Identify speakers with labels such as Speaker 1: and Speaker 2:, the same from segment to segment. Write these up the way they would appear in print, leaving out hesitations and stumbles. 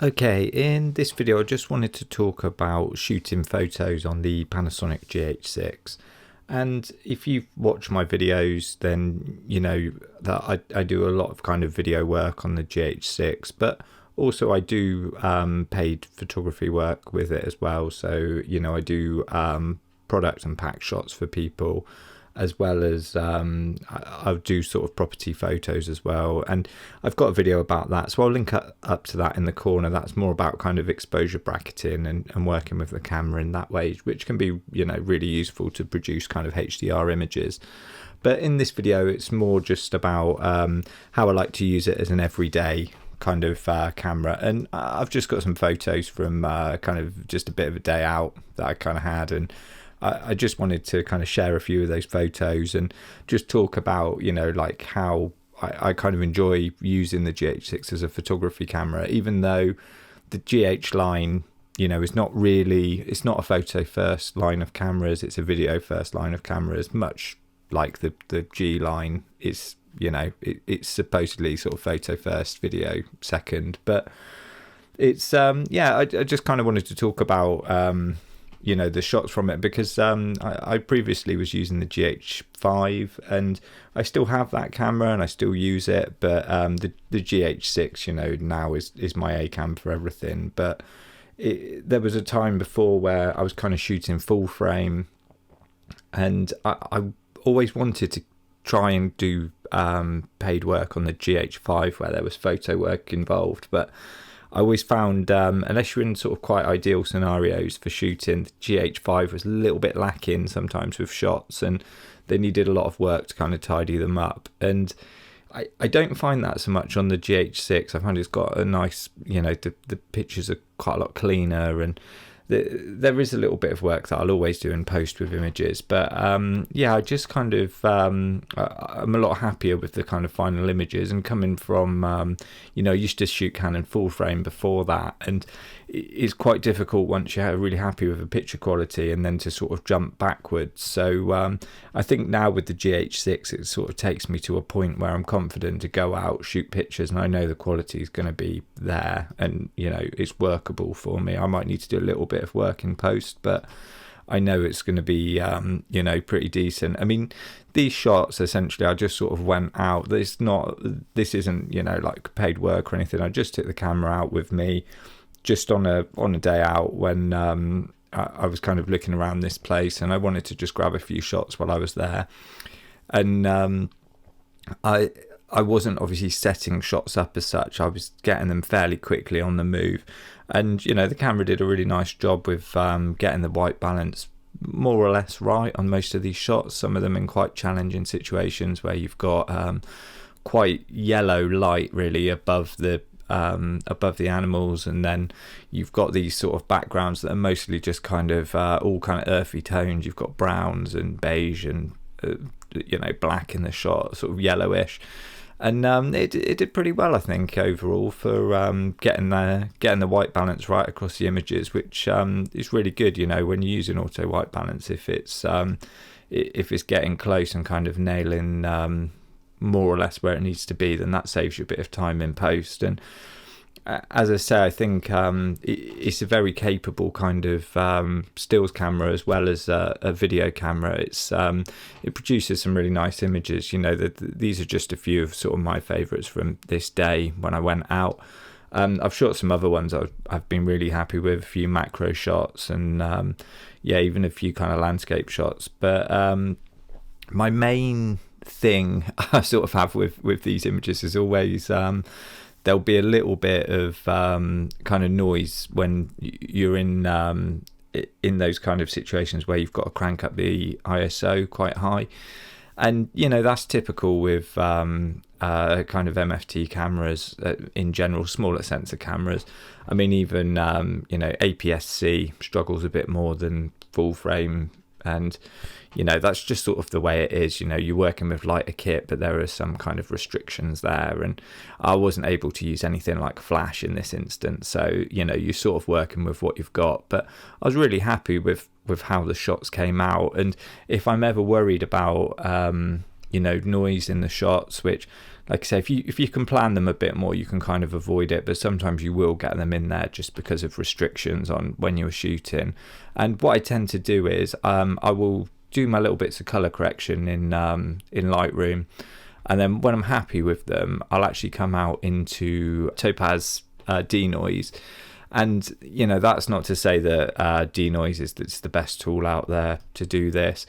Speaker 1: Okay, in this video I just wanted to talk about shooting photos on the Panasonic GH6. And if you've watched my videos, then you know that I do a lot of kind of video work on the GH6, but also I do paid photography work with it as well. So, you know, I do product and pack shots for people, as well as I'll do sort of property photos as well, and I've got a video about that, so I'll link up to that in the corner. That's more about kind of exposure bracketing and working with the camera in that way, which can be, you know, really useful to produce kind of HDR images. But in this video it's more just about how I like to use it as an everyday kind of camera, and I've just got some photos from kind of just a bit of a day out that I kind of had, and I just wanted to kind of share a few of those photos and just talk about, you know, like how I kind of enjoy using the GH6 as a photography camera, even though the GH line, you know, is not really, it's not a photo first line of cameras, it's a video first line of cameras, much like the G line is, you know, it's supposedly sort of photo first, video second. But it's, yeah, I just kind of wanted to talk about, you know, the shots from it, because I previously was using the GH5 and I still have that camera and I still use it, but the GH6, you know, now is my A cam for everything. But there was a time before where I was kind of shooting full frame, and I always wanted to try and do paid work on the GH5 where there was photo work involved, but I always found, unless you're in sort of quite ideal scenarios for shooting, the GH5 was a little bit lacking sometimes with shots, and they needed a lot of work to kind of tidy them up. And I don't find that so much on the GH6. I find it's got a nice, you know, the pictures are quite a lot cleaner, and there is a little bit of work that I'll always do in post with images, but yeah, I just kind of I'm a lot happier with the kind of final images. And coming from you know, I used to shoot Canon full frame before that, and it's quite difficult once you're really happy with the picture quality and then to sort of jump backwards. So I think now with the GH6 it sort of takes me to a point where I'm confident to go out, shoot pictures, and I know the quality is going to be there, and you know, it's workable for me. I might need to do a little bit of work in post, but I know it's going to be you know, pretty decent. I mean, these shots essentially I just sort of went out. This isn't, you know, like paid work or anything. I just took the camera out with me just on a day out when I was kind of looking around this place, and I wanted to just grab a few shots while I was there. And I wasn't obviously setting shots up as such. I was getting them fairly quickly on the move, and you know, the camera did a really nice job with getting the white balance more or less right on most of these shots. Some of them in quite challenging situations where you've got quite yellow light really above the animals, and then you've got these sort of backgrounds that are mostly just kind of all kind of earthy tones. You've got browns and beige and you know, black in the shot, sort of yellowish. And it did pretty well, I think, overall, for getting the white balance right across the images, which is really good. You know, when you're using auto white balance, if it's getting close and kind of nailing more or less where it needs to be, then that saves you a bit of time in post. And as I say, I think it's a very capable kind of stills camera as well as a video camera. It produces some really nice images. You know, these are just a few of sort of my favourites from this day when I went out. I've shot some other ones I've been really happy with, a few macro shots, and yeah, even a few kind of landscape shots. But my main thing I sort of have with these images is always there'll be a little bit of kind of noise when you're in those kind of situations where you've got to crank up the ISO quite high. And you know, that's typical with kind of MFT cameras in general, smaller sensor cameras. I mean, even you know, APS-C struggles a bit more than full frame, and you know, that's just sort of the way it is. You know, you're working with lighter kit, but there are some kind of restrictions there, and I wasn't able to use anything like flash in this instance. So you know, you're sort of working with what you've got, but I was really happy with how the shots came out. And if I'm ever worried about you know, noise in the shots, which, like I say, if you can plan them a bit more, you can kind of avoid it, but sometimes you will get them in there just because of restrictions on when you're shooting. And what I tend to do is I will do my little bits of color correction in Lightroom, and then when I'm happy with them, I'll actually come out into Topaz Denoise. And, you know, that's not to say that Denoise is the best tool out there to do this.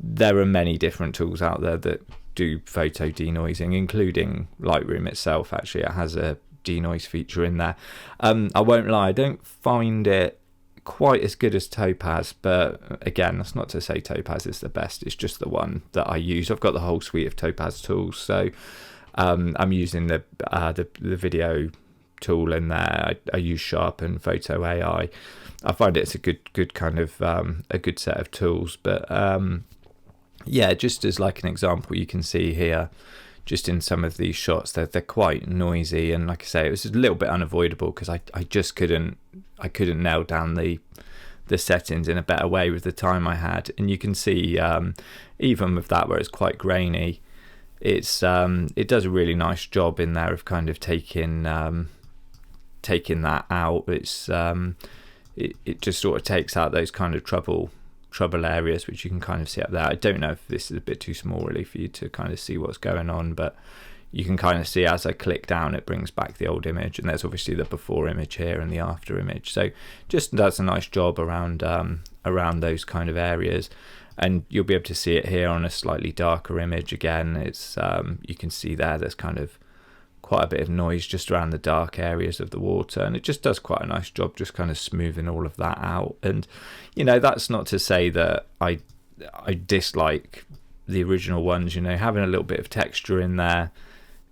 Speaker 1: There are many different tools out there that do photo denoising, including Lightroom itself. Actually, it has a denoise feature in there. I won't lie, I don't find it quite as good as Topaz, but again, that's not to say Topaz is the best. It's just the one that I use. I've got the whole suite of Topaz tools, so I'm using the video tool in there. I use Sharp and Photo AI. I find it's a good kind of a good set of tools. But yeah, just as like an example, you can see here, just in some of these shots, they're quite noisy, and like I say, it was a little bit unavoidable because I just couldn't nail down the settings in a better way with the time I had. And you can see even with that, where it's quite grainy, it does a really nice job in there of kind of taking that out. It just sort of takes out those kind of trouble areas, which you can kind of see up there. I don't know if this is a bit too small really for you to kind of see what's going on, but you can kind of see as I click down, it brings back the old image, and there's obviously the before image here and the after image. So just does a nice job around those kind of areas. And you'll be able to see it here on a slightly darker image. Again, it's you can see there's kind of quite a bit of noise just around the dark areas of the water, and it just does quite a nice job just kind of smoothing all of that out. And you know, that's not to say that I dislike the original ones. You know, having a little bit of texture in there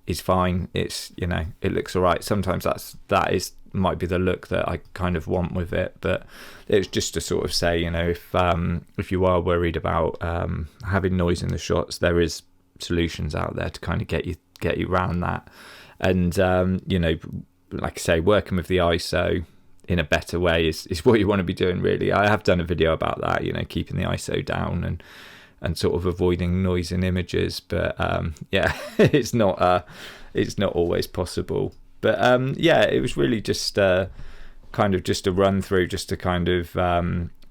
Speaker 1: is fine. It's, you know, it looks all right. Sometimes that might be the look that I kind of want with it, but it's just to sort of say, you know, if you are worried about having noise in the shots, there is solutions out there to kind of get you around that. And you know, like I say, working with the ISO in a better way is what you want to be doing, really. I have done a video about that, you know, keeping the ISO down and sort of avoiding noise in images, but yeah, it's not always possible. But yeah, it was really just kind of just a run through, just to kind of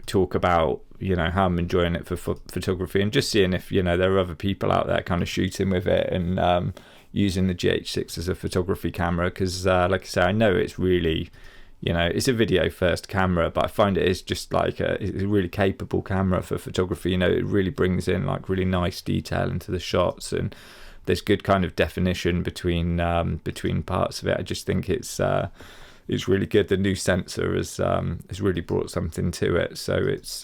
Speaker 1: talk about, you know, how I'm enjoying it for photography, and just seeing if, you know, there are other people out there kind of shooting with it and using the GH6 as a photography camera. Because like I say, I know it's really, you know, it's a video first camera, but I find it is just like it's a really capable camera for photography. You know, it really brings in like really nice detail into the shots, and there's good kind of definition between parts of it. I just think it's really good. The new sensor has really brought something to it. So it's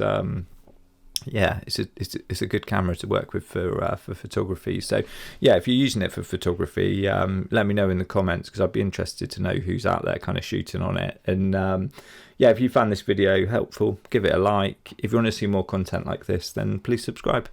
Speaker 1: yeah, it's a good camera to work with for photography. So yeah, if you're using it for photography, let me know in the comments, because I'd be interested to know who's out there kind of shooting on it. And yeah, if you found this video helpful, give it a like. If you want to see more content like this, then please subscribe.